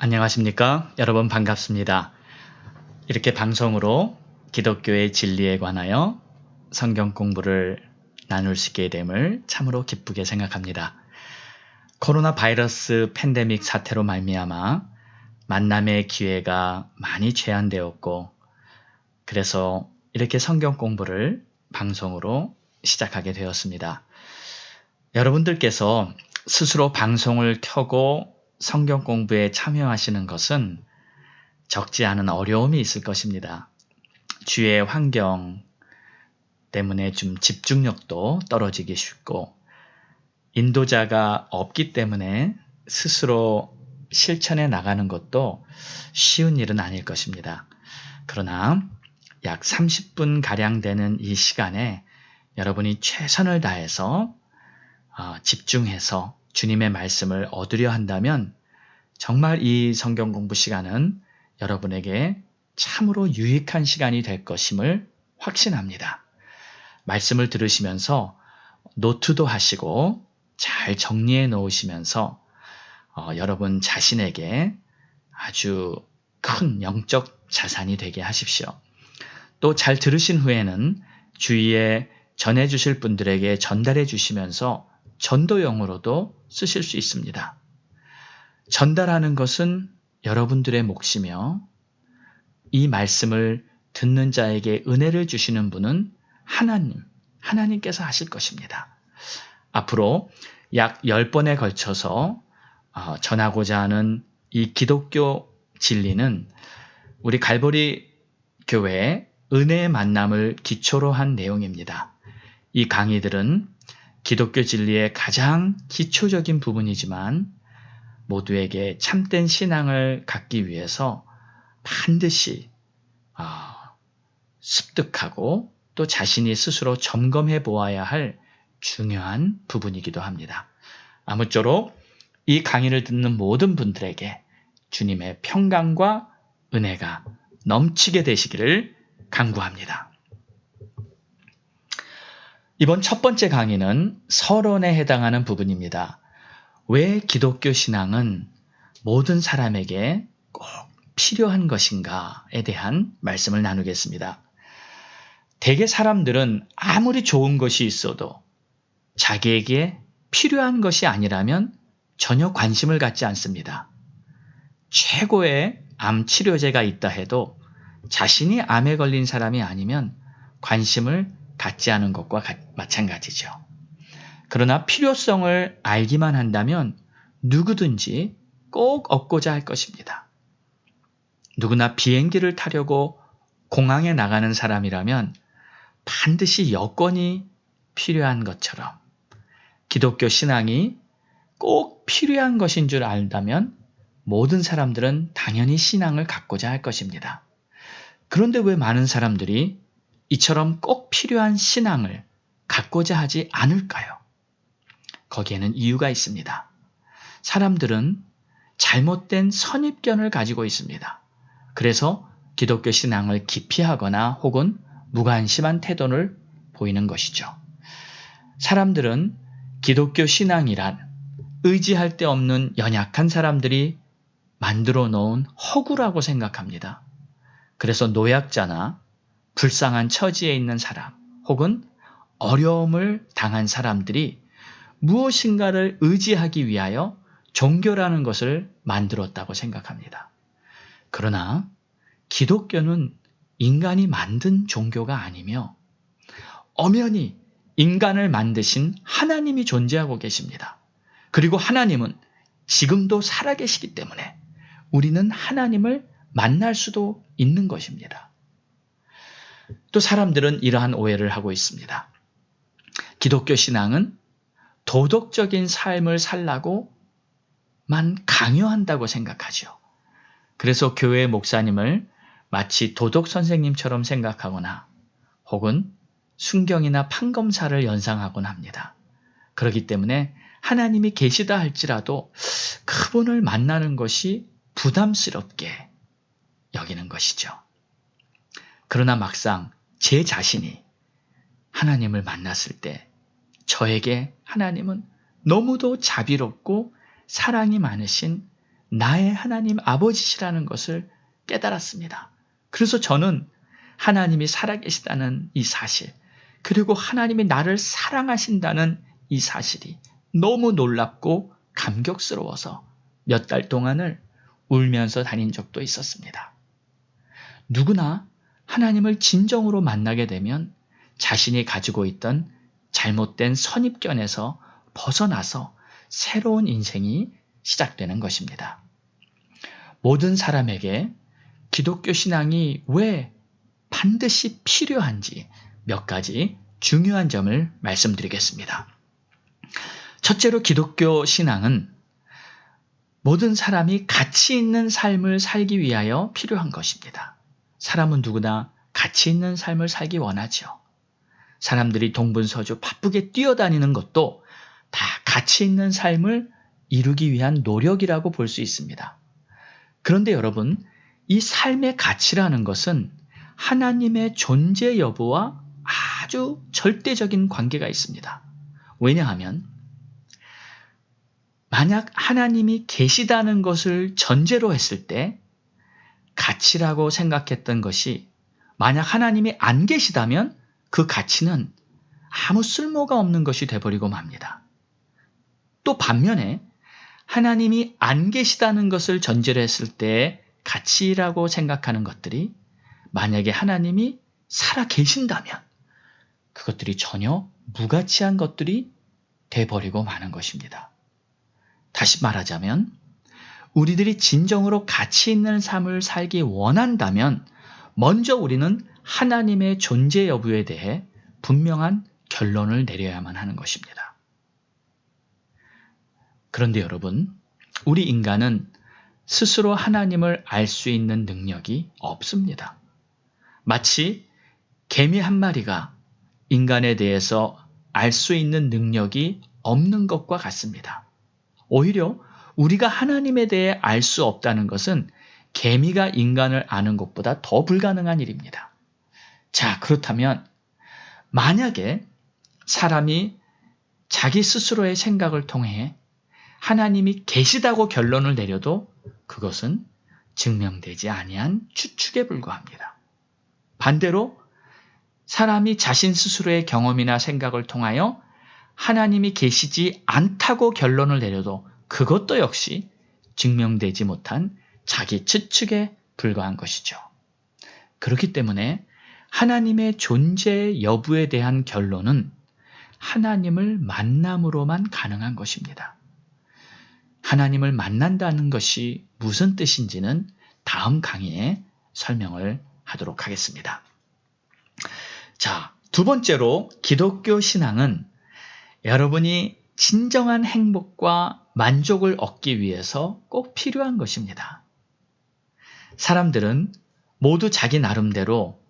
안녕하십니까? 여러분 반갑습니다. 이렇게 방송으로 기독교의 진리에 관하여 성경 공부를 나눌 수 있게 됨을 참으로 기쁘게 생각합니다. 코로나 바이러스 팬데믹 사태로 말미암아 만남의 기회가 많이 제한되었고, 그래서 이렇게 성경 공부를 방송으로 시작하게 되었습니다. 여러분들께서 스스로 방송을 켜고 성경 공부에 참여하시는 것은 적지 않은 어려움이 있을 것입니다. 주위의 환경 때문에 좀 집중력도 떨어지기 쉽고, 인도자가 없기 때문에 스스로 실천해 나가는 것도 쉬운 일은 아닐 것입니다. 그러나 약 30분 가량 되는 이 시간에 여러분이 최선을 다해서 집중해서 주님의 말씀을 얻으려 한다면 정말 이 성경 공부 시간은 여러분에게 참으로 유익한 시간이 될 것임을 확신합니다. 말씀을 들으시면서 노트도 하시고 잘 정리해 놓으시면서 여러분 자신에게 아주 큰 영적 자산이 되게 하십시오. 또 잘 들으신 후에는 주위에 전해 주실 분들에게 전달해 주시면서 전도용으로도 쓰실 수 있습니다. 전달하는 것은 여러분들의 몫이며, 이 말씀을 듣는 자에게 은혜를 주시는 분은 하나님께서 하실 것입니다. 앞으로 약 10번에 걸쳐서 전하고자 하는 이 기독교 진리는 우리 갈보리 교회의 은혜의 만남을 기초로 한 내용입니다. 이 강의들은 기독교 진리의 가장 기초적인 부분이지만 모두에게 참된 신앙을 갖기 위해서 반드시 습득하고 또 자신이 스스로 점검해 보아야 할 중요한 부분이기도 합니다. 아무쪼록 이 강의를 듣는 모든 분들에게 주님의 평강과 은혜가 넘치게 되시기를 간구합니다. 이번 첫 번째 강의는 서론에 해당하는 부분입니다. 왜 기독교 신앙은 모든 사람에게 꼭 필요한 것인가에 대한 말씀을 나누겠습니다. 대개 사람들은 아무리 좋은 것이 있어도 자기에게 필요한 것이 아니라면 전혀 관심을 갖지 않습니다. 최고의 암 치료제가 있다 해도 자신이 암에 걸린 사람이 아니면 관심을 갖지 않은 것과 마찬가지죠. 그러나 필요성을 알기만 한다면 누구든지 꼭 얻고자 할 것입니다. 누구나 비행기를 타려고 공항에 나가는 사람이라면 반드시 여권이 필요한 것처럼 기독교 신앙이 꼭 필요한 것인 줄 안다면 모든 사람들은 당연히 신앙을 갖고자 할 것입니다. 그런데 왜 많은 사람들이 이처럼 꼭 필요한 신앙을 갖고자 하지 않을까요? 거기에는 이유가 있습니다. 사람들은 잘못된 선입견을 가지고 있습니다. 그래서 기독교 신앙을 기피하거나 혹은 무관심한 태도를 보이는 것이죠. 사람들은 기독교 신앙이란 의지할 데 없는 연약한 사람들이 만들어 놓은 허구라고 생각합니다. 그래서 노약자나 불쌍한 처지에 있는 사람 혹은 어려움을 당한 사람들이 무엇인가를 의지하기 위하여 종교라는 것을 만들었다고 생각합니다. 그러나 기독교는 인간이 만든 종교가 아니며 엄연히 인간을 만드신 하나님이 존재하고 계십니다. 그리고 하나님은 지금도 살아계시기 때문에 우리는 하나님을 만날 수도 있는 것입니다. 또 사람들은 이러한 오해를 하고 있습니다. 기독교 신앙은 도덕적인 삶을 살라고만 강요한다고 생각하죠. 그래서 교회 목사님을 마치 도덕 선생님처럼 생각하거나 혹은 순경이나 판검사를 연상하곤 합니다. 그렇기 때문에 하나님이 계시다 할지라도 그분을 만나는 것이 부담스럽게 여기는 것이죠. 그러나 막상 제 자신이 하나님을 만났을 때 저에게 하나님은 너무도 자비롭고 사랑이 많으신 나의 하나님 아버지시라는 것을 깨달았습니다. 그래서 저는 하나님이 살아계시다는 이 사실, 그리고 하나님이 나를 사랑하신다는 이 사실이 너무 놀랍고 감격스러워서 몇 달 동안을 울면서 다닌 적도 있었습니다. 누구나 하나님을 진정으로 만나게 되면 자신이 가지고 있던 잘못된 선입견에서 벗어나서 새로운 인생이 시작되는 것입니다. 모든 사람에게 기독교 신앙이 왜 반드시 필요한지 몇 가지 중요한 점을 말씀드리겠습니다. 첫째로 기독교 신앙은 모든 사람이 가치 있는 삶을 살기 위하여 필요한 것입니다. 사람은 누구나 가치 있는 삶을 살기 원하죠. 사람들이 동분서주 바쁘게 뛰어다니는 것도 다 가치 있는 삶을 이루기 위한 노력이라고 볼 수 있습니다. 그런데 여러분, 이 삶의 가치라는 것은 하나님의 존재 여부와 아주 절대적인 관계가 있습니다. 왜냐하면 만약 하나님이 계시다는 것을 전제로 했을 때 가치라고 생각했던 것이 만약 하나님이 안 계시다면 그 가치는 아무 쓸모가 없는 것이 돼버리고 맙니다. 또 반면에 하나님이 안 계시다는 것을 전제로 했을 때 가치라고 생각하는 것들이 만약에 하나님이 살아 계신다면 그것들이 전혀 무가치한 것들이 돼버리고 마는 것입니다. 다시 말하자면 우리들이 진정으로 가치 있는 삶을 살기 원한다면 먼저 우리는 하나님의 존재 여부에 대해 분명한 결론을 내려야만 하는 것입니다. 그런데 여러분, 우리 인간은 스스로 하나님을 알 수 있는 능력이 없습니다. 마치 개미 한 마리가 인간에 대해서 알 수 있는 능력이 없는 것과 같습니다. 오히려 우리가 하나님에 대해 알 수 없다는 것은 개미가 인간을 아는 것보다 더 불가능한 일입니다. 자, 그렇다면 만약에 사람이 자기 스스로의 생각을 통해 하나님이 계시다고 결론을 내려도 그것은 증명되지 아니한 추측에 불과합니다. 반대로 사람이 자신 스스로의 경험이나 생각을 통하여 하나님이 계시지 않다고 결론을 내려도 그것도 역시 증명되지 못한 자기 추측에 불과한 것이죠. 그렇기 때문에 하나님의 존재 여부에 대한 결론은 하나님을 만남으로만 가능한 것입니다. 하나님을 만난다는 것이 무슨 뜻인지는 다음 강의에 설명을 하도록 하겠습니다. 자, 두 번째로 기독교 신앙은 여러분이 진정한 행복과 만족을 얻기 위해서 꼭 필요한 것입니다. 사람들은 모두 자기 나름대로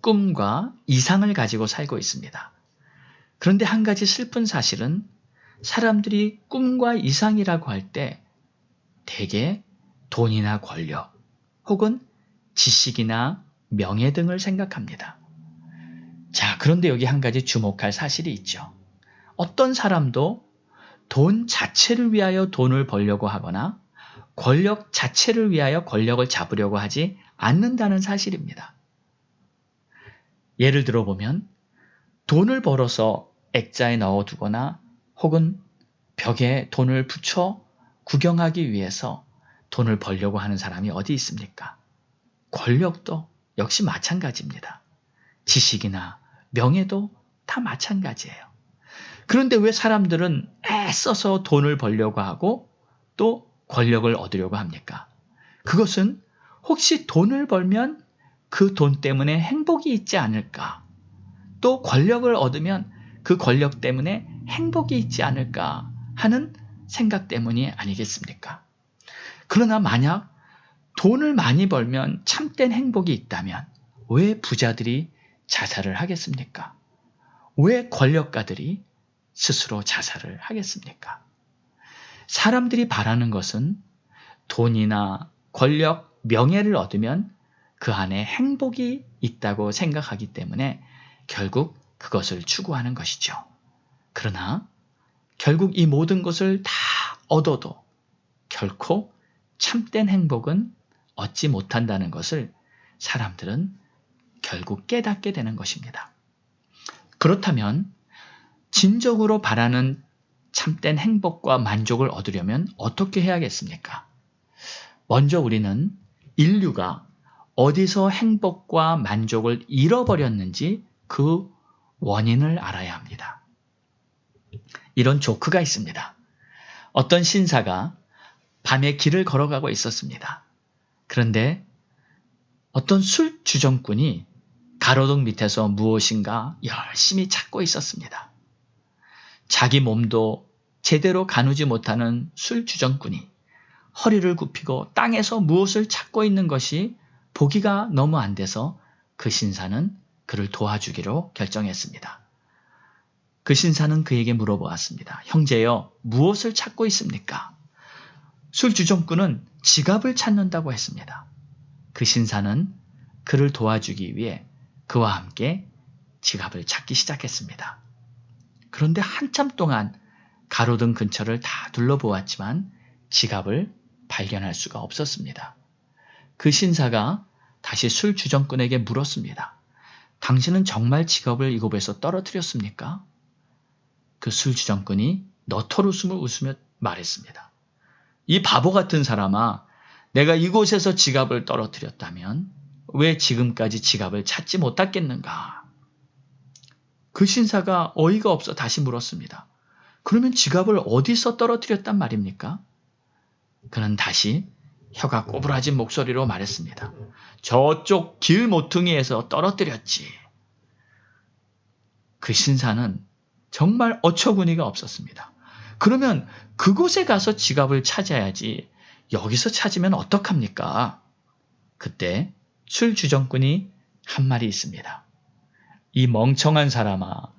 꿈과 이상을 가지고 살고 있습니다. 그런데 한 가지 슬픈 사실은 사람들이 꿈과 이상이라고 할 때 대개 돈이나 권력 혹은 지식이나 명예 등을 생각합니다. 자, 그런데 여기 한 가지 주목할 사실이 있죠. 어떤 사람도 돈 자체를 위하여 돈을 벌려고 하거나 권력 자체를 위하여 권력을 잡으려고 하지 않는다는 사실입니다. 예를 들어 보면 돈을 벌어서 액자에 넣어두거나 혹은 벽에 돈을 붙여 구경하기 위해서 돈을 벌려고 하는 사람이 어디 있습니까? 권력도 역시 마찬가지입니다. 지식이나 명예도 다 마찬가지예요. 그런데 왜 사람들은 애써서 돈을 벌려고 하고 또 권력을 얻으려고 합니까? 그것은 혹시 돈을 벌면 그 돈 때문에 행복이 있지 않을까? 또 권력을 얻으면 그 권력 때문에 행복이 있지 않을까 하는 생각 때문이 아니겠습니까? 그러나 만약 돈을 많이 벌면 참된 행복이 있다면 왜 부자들이 자살을 하겠습니까? 왜 권력가들이 스스로 자살을 하겠습니까? 사람들이 바라는 것은 돈이나 권력, 명예를 얻으면 그 안에 행복이 있다고 생각하기 때문에 결국 그것을 추구하는 것이죠. 그러나 결국 이 모든 것을 다 얻어도 결코 참된 행복은 얻지 못한다는 것을 사람들은 결국 깨닫게 되는 것입니다. 그렇다면 진정으로 바라는 참된 행복과 만족을 얻으려면 어떻게 해야겠습니까? 먼저 우리는 인류가 어디서 행복과 만족을 잃어버렸는지 그 원인을 알아야 합니다. 이런 조크가 있습니다. 어떤 신사가 밤에 길을 걸어가고 있었습니다. 그런데 어떤 술 주정꾼이 가로등 밑에서 무엇인가 열심히 찾고 있었습니다. 자기 몸도 제대로 가누지 못하는 술 주정꾼이 허리를 굽히고 땅에서 무엇을 찾고 있는 것이 보기가 너무 안 돼서 그 신사는 그를 도와주기로 결정했습니다. 그 신사는 그에게 물어보았습니다. 형제여, 무엇을 찾고 있습니까? 술 주정꾼은 지갑을 찾는다고 했습니다. 그 신사는 그를 도와주기 위해 그와 함께 지갑을 찾기 시작했습니다. 그런데 한참 동안 가로등 근처를 다 둘러보았지만 지갑을 발견할 수가 없었습니다. 그 신사가 다시 술 주정꾼에게 물었습니다. 당신은 정말 지갑을 이곳에서 떨어뜨렸습니까? 그 술 주정꾼이 너털웃음을 웃으며 말했습니다. 이 바보 같은 사람아, 내가 이곳에서 지갑을 떨어뜨렸다면 왜 지금까지 지갑을 찾지 못했겠는가? 그 신사가 어이가 없어 다시 물었습니다. 그러면 지갑을 어디서 떨어뜨렸단 말입니까? 그는 다시 혀가 꼬부라진 목소리로 말했습니다. 저쪽 길 모퉁이에서 떨어뜨렸지. 그 신사는 정말 어처구니가 없었습니다. 그러면 그곳에 가서 지갑을 찾아야지 여기서 찾으면 어떡합니까? 그때 술 주정꾼이 한 말이 있습니다. 이 멍청한 사람아,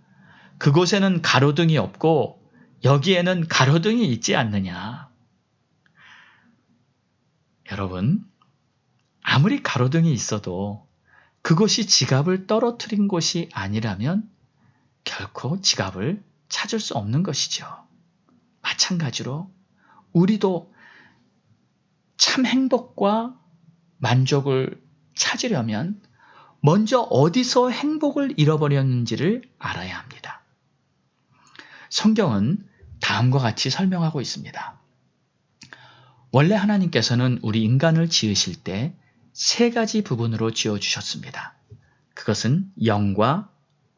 그곳에는 가로등이 없고 여기에는 가로등이 있지 않느냐. 여러분, 아무리 가로등이 있어도 그곳이 지갑을 떨어뜨린 곳이 아니라면 결코 지갑을 찾을 수 없는 것이죠. 마찬가지로 우리도 참 행복과 만족을 찾으려면 먼저 어디서 행복을 잃어버렸는지를 알아야 합니다. 성경은 다음과 같이 설명하고 있습니다. 원래 하나님께서는 우리 인간을 지으실 때 세 가지 부분으로 지어주셨습니다. 그것은 영과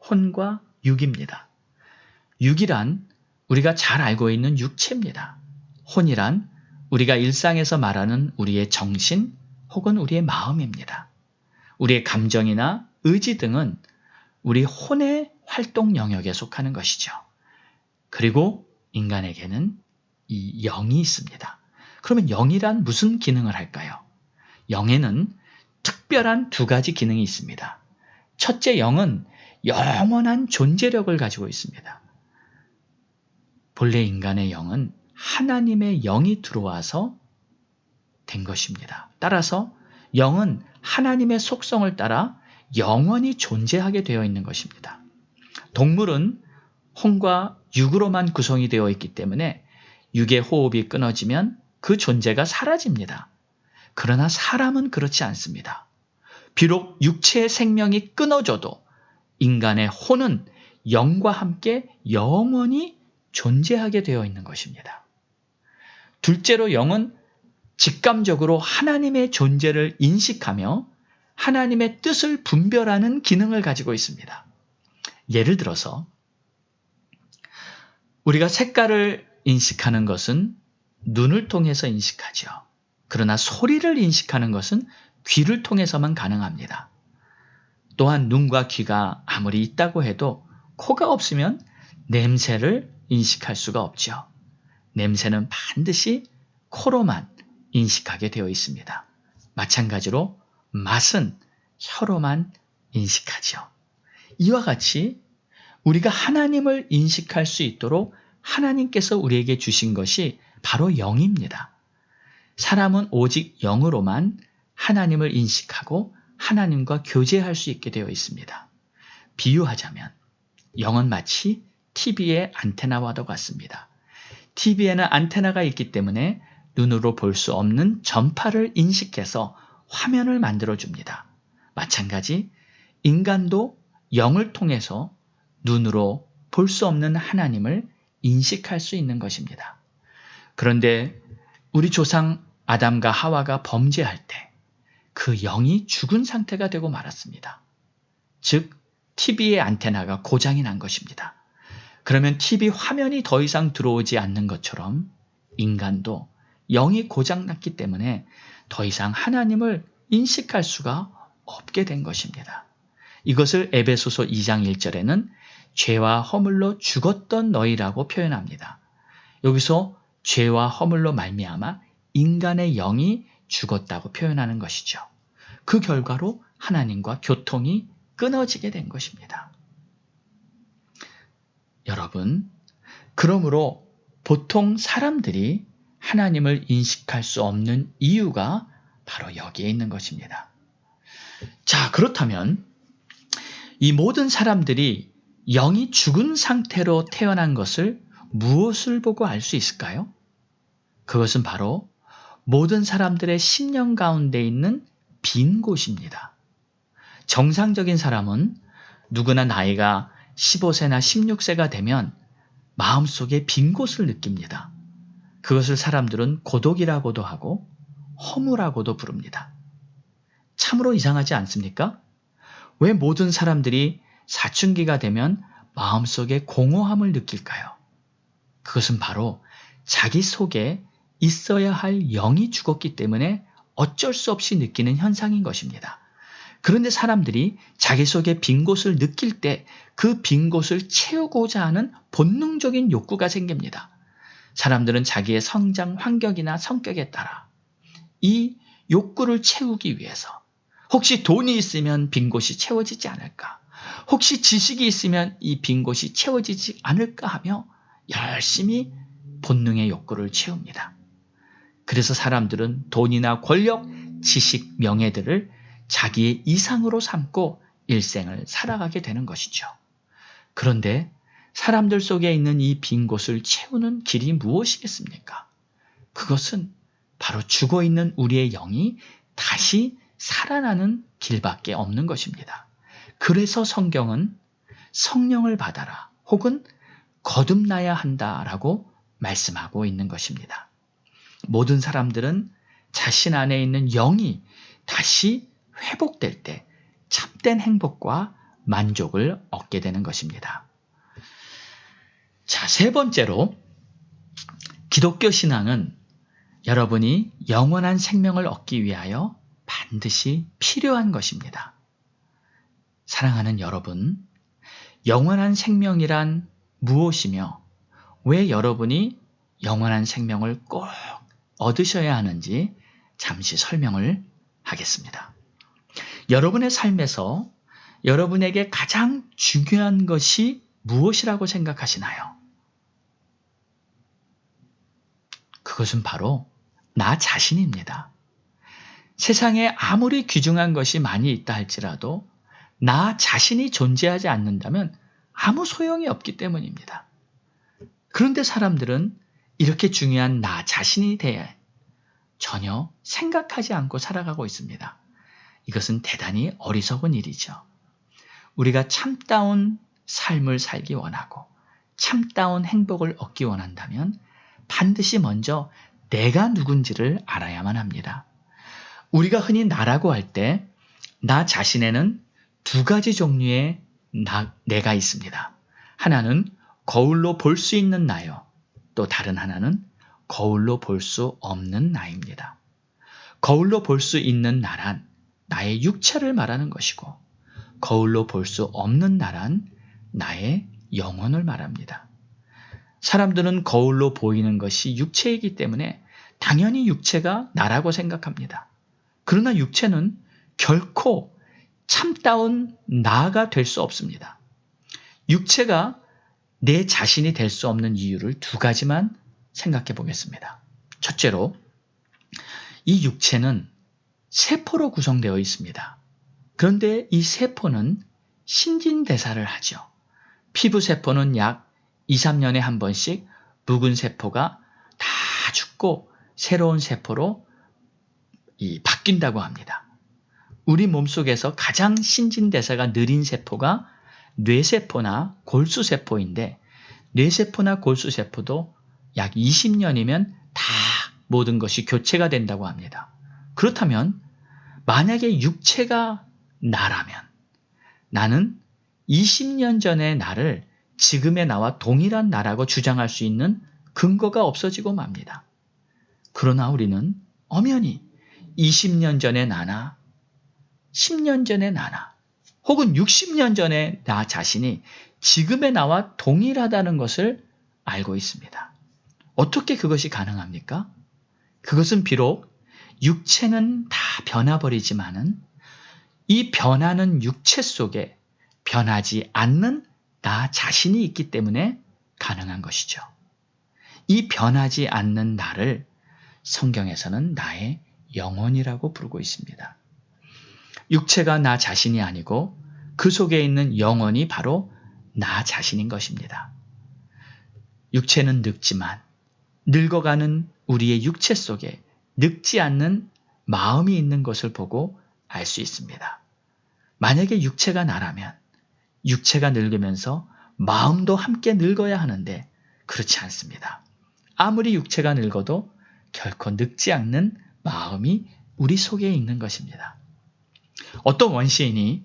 혼과 육입니다. 육이란 우리가 잘 알고 있는 육체입니다. 혼이란 우리가 일상에서 말하는 우리의 정신 혹은 우리의 마음입니다. 우리의 감정이나 의지 등은 우리 혼의 활동 영역에 속하는 것이죠. 그리고 인간에게는 이 영이 있습니다. 그러면 영이란 무슨 기능을 할까요? 영에는 특별한 두 가지 기능이 있습니다. 첫째, 영은 영원한 존재력을 가지고 있습니다. 본래 인간의 영은 하나님의 영이 들어와서 된 것입니다. 따라서 영은 하나님의 속성을 따라 영원히 존재하게 되어 있는 것입니다. 동물은 혼과 육으로만 구성이 되어 있기 때문에 육의 호흡이 끊어지면 그 존재가 사라집니다. 그러나 사람은 그렇지 않습니다. 비록 육체의 생명이 끊어져도 인간의 혼은 영과 함께 영원히 존재하게 되어 있는 것입니다. 둘째로 영은 직감적으로 하나님의 존재를 인식하며 하나님의 뜻을 분별하는 기능을 가지고 있습니다. 예를 들어서 우리가 색깔을 인식하는 것은 눈을 통해서 인식하죠. 그러나 소리를 인식하는 것은 귀를 통해서만 가능합니다. 또한 눈과 귀가 아무리 있다고 해도 코가 없으면 냄새를 인식할 수가 없죠. 냄새는 반드시 코로만 인식하게 되어 있습니다. 마찬가지로 맛은 혀로만 인식하죠. 이와 같이 우리가 하나님을 인식할 수 있도록 하나님께서 우리에게 주신 것이 바로 영입니다. 사람은 오직 영으로만 하나님을 인식하고 하나님과 교제할 수 있게 되어 있습니다. 비유하자면 영은 마치 TV의 안테나와도 같습니다. TV에는 안테나가 있기 때문에 눈으로 볼 수 없는 전파를 인식해서 화면을 만들어 줍니다. 마찬가지 인간도 영을 통해서 눈으로 볼 수 없는 하나님을 인식할 수 있는 것입니다. 그런데 우리 조상 아담과 하와가 범죄할 때 그 영이 죽은 상태가 되고 말았습니다. 즉 TV의 안테나가 고장이 난 것입니다. 그러면 TV 화면이 더 이상 들어오지 않는 것처럼 인간도 영이 고장났기 때문에 더 이상 하나님을 인식할 수가 없게 된 것입니다. 이것을 에베소서 2장 1절에는 죄와 허물로 죽었던 너희라고 표현합니다. 여기서 죄와 허물로 말미암아 인간의 영이 죽었다고 표현하는 것이죠. 그 결과로 하나님과 교통이 끊어지게 된 것입니다. 여러분, 그러므로 보통 사람들이 하나님을 인식할 수 없는 이유가 바로 여기에 있는 것입니다. 자, 그렇다면 이 모든 사람들이 영이 죽은 상태로 태어난 것을 무엇을 보고 알 수 있을까요? 그것은 바로 모든 사람들의 심령 가운데 있는 빈 곳입니다. 정상적인 사람은 누구나 나이가 15세나 16세가 되면 마음속에 빈 곳을 느낍니다. 그것을 사람들은 고독이라고도 하고 허무라고도 부릅니다. 참으로 이상하지 않습니까? 왜 모든 사람들이 사춘기가 되면 마음속에 공허함을 느낄까요? 그것은 바로 자기 속에 있어야 할 영이 죽었기 때문에 어쩔 수 없이 느끼는 현상인 것입니다. 그런데 사람들이 자기 속에 빈 곳을 느낄 때 그 빈 곳을 채우고자 하는 본능적인 욕구가 생깁니다. 사람들은 자기의 성장 환경이나 성격에 따라 이 욕구를 채우기 위해서 혹시 돈이 있으면 빈 곳이 채워지지 않을까? 혹시 지식이 있으면 이 빈 곳이 채워지지 않을까 하며 열심히 본능의 욕구를 채웁니다. 그래서 사람들은 돈이나 권력, 지식, 명예들을 자기의 이상으로 삼고 일생을 살아가게 되는 것이죠. 그런데 사람들 속에 있는 이 빈 곳을 채우는 길이 무엇이겠습니까? 그것은 바로 죽어있는 우리의 영이 다시 살아나는 길밖에 없는 것입니다. 그래서 성경은 성령을 받아라 혹은 거듭나야 한다라고 말씀하고 있는 것입니다. 모든 사람들은 자신 안에 있는 영이 다시 회복될 때 참된 행복과 만족을 얻게 되는 것입니다. 자, 세 번째로 기독교 신앙은 여러분이 영원한 생명을 얻기 위하여 반드시 필요한 것입니다. 사랑하는 여러분, 영원한 생명이란 무엇이며 왜 여러분이 영원한 생명을 꼭 얻으셔야 하는지 잠시 설명을 하겠습니다. 여러분의 삶에서 여러분에게 가장 중요한 것이 무엇이라고 생각하시나요? 그것은 바로 나 자신입니다. 세상에 아무리 귀중한 것이 많이 있다 할지라도 나 자신이 존재하지 않는다면 아무 소용이 없기 때문입니다. 그런데 사람들은 이렇게 중요한 나 자신에 대해 전혀 생각하지 않고 살아가고 있습니다. 이것은 대단히 어리석은 일이죠. 우리가 참다운 삶을 살기 원하고 참다운 행복을 얻기 원한다면 반드시 먼저 내가 누군지를 알아야만 합니다. 우리가 흔히 나라고 할 때 나 자신에는 두 가지 종류의 내가 있습니다. 하나는 거울로 볼 수 있는 나요. 또 다른 하나는 거울로 볼 수 없는 나입니다. 거울로 볼 수 있는 나란 나의 육체를 말하는 것이고 거울로 볼 수 없는 나란 나의 영혼을 말합니다. 사람들은 거울로 보이는 것이 육체이기 때문에 당연히 육체가 나라고 생각합니다. 그러나 육체는 결코 참다운 나가 될 수 없습니다. 육체가 내 자신이 될 수 없는 이유를 두 가지만 생각해 보겠습니다. 첫째로, 이 육체는 세포로 구성되어 있습니다. 그런데 이 세포는 신진대사를 하죠. 피부세포는 약 2, 3년에 한 번씩 묵은 세포가 다 죽고 새로운 세포로 바뀐다고 합니다. 우리 몸속에서 가장 신진대사가 느린 세포가 뇌세포나 골수세포인데 뇌세포나 골수세포도 약 20년이면 다 모든 것이 교체가 된다고 합니다. 그렇다면 만약에 육체가 나라면 나는 20년 전의 나를 지금의 나와 동일한 나라고 주장할 수 있는 근거가 없어지고 맙니다. 그러나 우리는 엄연히 20년 전의 나나 10년 전의 나나 혹은 60년 전의 나 자신이 지금의 나와 동일하다는 것을 알고 있습니다. 어떻게 그것이 가능합니까? 그것은 비록 육체는 다 변화버리지만은 이 변하는 육체 속에 변하지 않는 나 자신이 있기 때문에 가능한 것이죠. 이 변하지 않는 나를 성경에서는 나의 영혼이라고 부르고 있습니다. 육체가 나 자신이 아니고 그 속에 있는 영혼이 바로 나 자신인 것입니다. 육체는 늙지만 늙어가는 우리의 육체 속에 늙지 않는 마음이 있는 것을 보고 알 수 있습니다. 만약에 육체가 나라면 육체가 늙으면서 마음도 함께 늙어야 하는데 그렇지 않습니다. 아무리 육체가 늙어도 결코 늙지 않는 마음이 우리 속에 있는 것입니다. 어떤 원시인이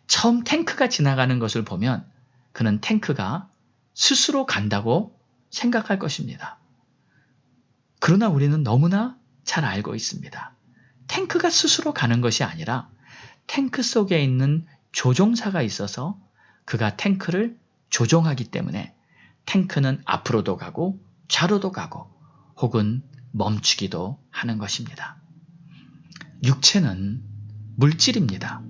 처음 탱크가 지나가는 것을 보면 그는 탱크가 스스로 간다고 생각할 것입니다. 그러나 우리는 너무나 잘 알고 있습니다. 탱크가 스스로 가는 것이 아니라 탱크 속에 있는 조종사가 있어서 그가 탱크를 조종하기 때문에 탱크는 앞으로도 가고 좌로도 가고 혹은 멈추기도 하는 것입니다. 육체는 물질입니다.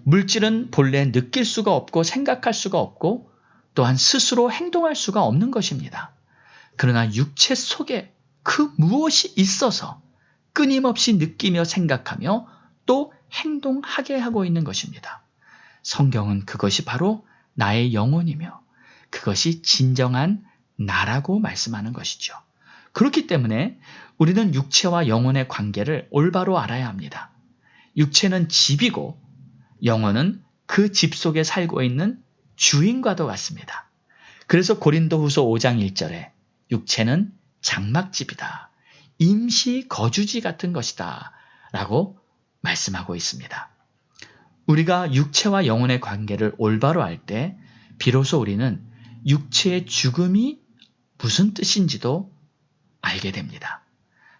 물질은 본래 느낄 수가 없고 생각할 수가 없고 또한 스스로 행동할 수가 없는 것입니다. 그러나 육체 속에 그 무엇이 있어서 끊임없이 느끼며 생각하며 또 행동하게 하고 있는 것입니다. 성경은 그것이 바로 나의 영혼이며 그것이 진정한 나라고 말씀하는 것이죠. 그렇기 때문에 우리는 육체와 영혼의 관계를 올바로 알아야 합니다. 육체는 집이고 영혼은 그 집 속에 살고 있는 주인과도 같습니다. 그래서 고린도후서 5장 1절에 육체는 장막집이다. 임시 거주지 같은 것이다. 라고 말씀하고 있습니다. 우리가 육체와 영혼의 관계를 올바로 알 때 비로소 우리는 육체의 죽음이 무슨 뜻인지도 알게 됩니다.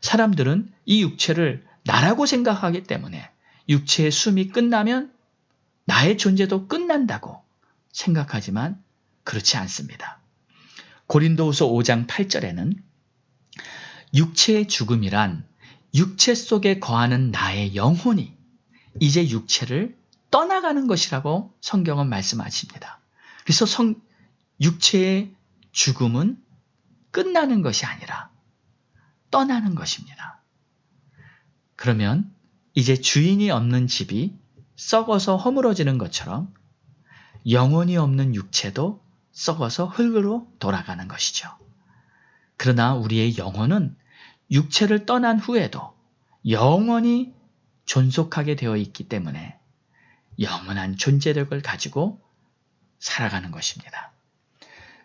사람들은 이 육체를 나라고 생각하기 때문에 육체의 숨이 끝나면 나의 존재도 끝난다고 생각하지만 그렇지 않습니다. 고린도후서 5장 8절에는 육체의 죽음이란 육체 속에 거하는 나의 영혼이 이제 육체를 떠나가는 것이라고 성경은 말씀하십니다. 그래서 육체의 죽음은 끝나는 것이 아니라 떠나는 것입니다. 그러면 이제 주인이 없는 집이 썩어서 허물어지는 것처럼 영혼이 없는 육체도 썩어서 흙으로 돌아가는 것이죠. 그러나 우리의 영혼은 육체를 떠난 후에도 영원히 존속하게 되어 있기 때문에 영원한 존재력을 가지고 살아가는 것입니다.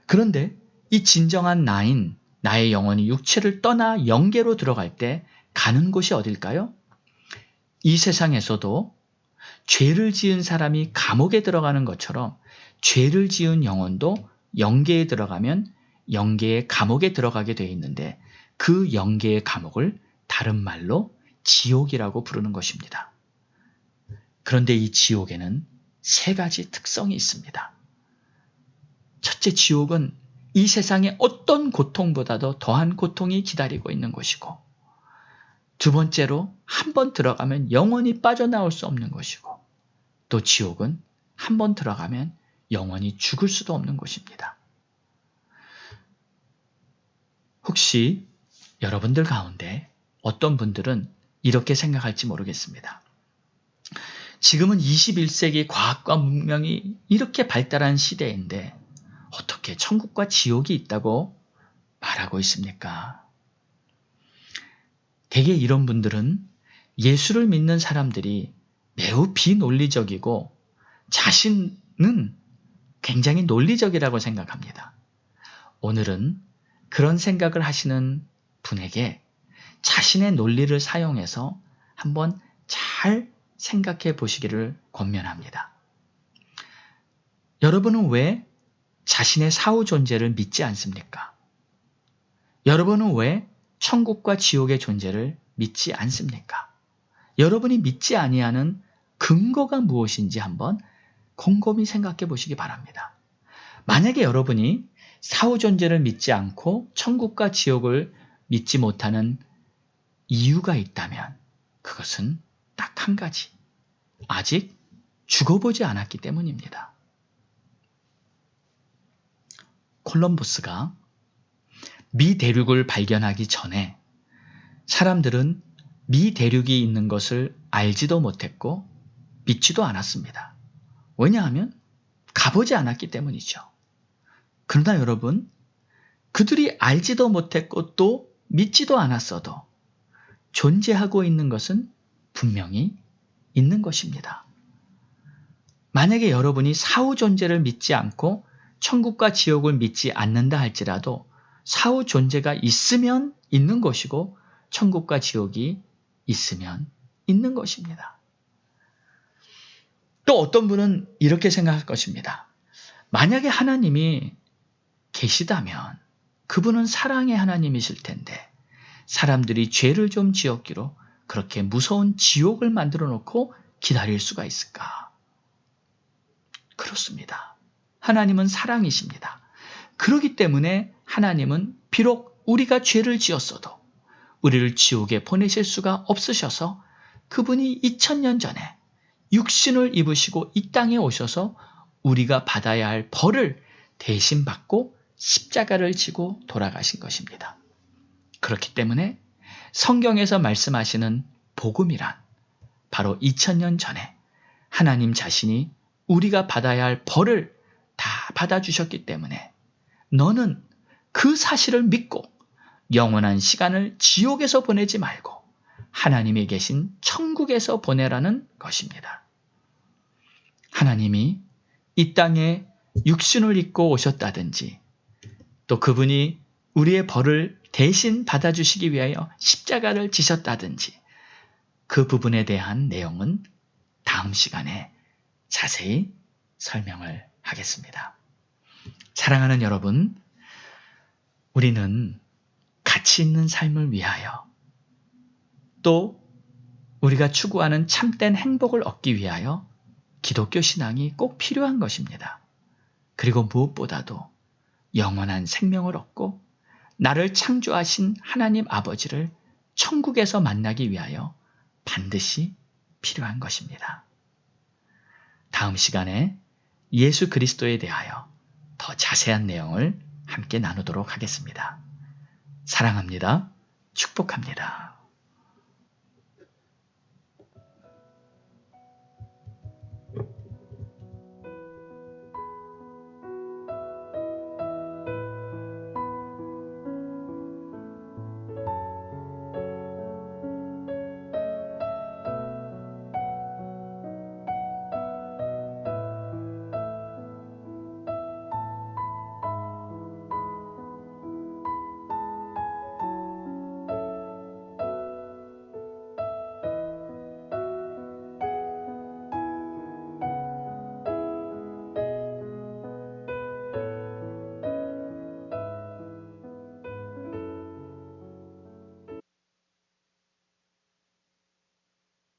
그런데 이 진정한 나인 나의 영혼이 육체를 떠나 영계로 들어갈 때 가는 곳이 어딜까요? 이 세상에서도 죄를 지은 사람이 감옥에 들어가는 것처럼 죄를 지은 영혼도 영계에 들어가면 영계의 감옥에 들어가게 되어 있는데 그 영계의 감옥을 다른 말로 지옥이라고 부르는 것입니다. 그런데 이 지옥에는 세 가지 특성이 있습니다. 첫째, 지옥은 이 세상의 어떤 고통보다도 더한 고통이 기다리고 있는 곳이고, 두 번째로 한 번 들어가면 영원히 빠져나올 수 없는 것이고, 또 지옥은 한 번 들어가면 영원히 죽을 수도 없는 곳입니다. 혹시 여러분들 가운데 어떤 분들은 이렇게 생각할지 모르겠습니다. 지금은 21세기 과학과 문명이 이렇게 발달한 시대인데 어떻게 천국과 지옥이 있다고 말하고 있습니까? 대개 이런 분들은 예수를 믿는 사람들이 매우 비논리적이고 자신은 굉장히 논리적이라고 생각합니다. 오늘은 그런 생각을 하시는 분에게 자신의 논리를 사용해서 한번 잘 생각해 보시기를 권면합니다. 여러분은 왜 자신의 사후 존재를 믿지 않습니까? 여러분은 왜 천국과 지옥의 존재를 믿지 않습니까? 여러분이 믿지 아니하는 근거가 무엇인지 한번 곰곰이 생각해 보시기 바랍니다. 만약에 여러분이 사후 존재를 믿지 않고 천국과 지옥을 믿지 못하는 이유가 있다면 그것은 딱 한 가지. 아직 죽어보지 않았기 때문입니다. 콜럼버스가 미 대륙을 발견하기 전에 사람들은 미 대륙이 있는 것을 알지도 못했고 믿지도 않았습니다. 왜냐하면 가보지 않았기 때문이죠. 그러나 여러분, 그들이 알지도 못했고 또 믿지도 않았어도 존재하고 있는 것은 분명히 있는 것입니다. 만약에 여러분이 사후 존재를 믿지 않고 천국과 지옥을 믿지 않는다 할지라도 사후 존재가 있으면 있는 것이고 천국과 지옥이 있으면 있는 것입니다. 또 어떤 분은 이렇게 생각할 것입니다. 만약에 하나님이 계시다면 그분은 사랑의 하나님이실 텐데 사람들이 죄를 좀 지었기로 그렇게 무서운 지옥을 만들어 놓고 기다릴 수가 있을까? 그렇습니다. 하나님은 사랑이십니다. 그렇기 때문에 하나님은 비록 우리가 죄를 지었어도 우리를 지옥에 보내실 수가 없으셔서 그분이 2000년 전에 육신을 입으시고 이 땅에 오셔서 우리가 받아야 할 벌을 대신 받고 십자가를 지고 돌아가신 것입니다. 그렇기 때문에 성경에서 말씀하시는 복음이란 바로 2000년 전에 하나님 자신이 우리가 받아야 할 벌을 다 받아주셨기 때문에 너는 그 사실을 믿고 영원한 시간을 지옥에서 보내지 말고 하나님이 계신 천국에서 보내라는 것입니다. 하나님이 이 땅에 육신을 입고 오셨다든지 또 그분이 우리의 벌을 대신 받아주시기 위하여 십자가를 지셨다든지 그 부분에 대한 내용은 다음 시간에 자세히 설명을 하겠습니다. 사랑하는 여러분, 우리는 가치 있는 삶을 위하여 또 우리가 추구하는 참된 행복을 얻기 위하여 기독교 신앙이 꼭 필요한 것입니다. 그리고 무엇보다도 영원한 생명을 얻고 나를 창조하신 하나님 아버지를 천국에서 만나기 위하여 반드시 필요한 것입니다. 다음 시간에 예수 그리스도에 대하여 더 자세한 내용을 함께 나누도록 하겠습니다. 사랑합니다. 축복합니다.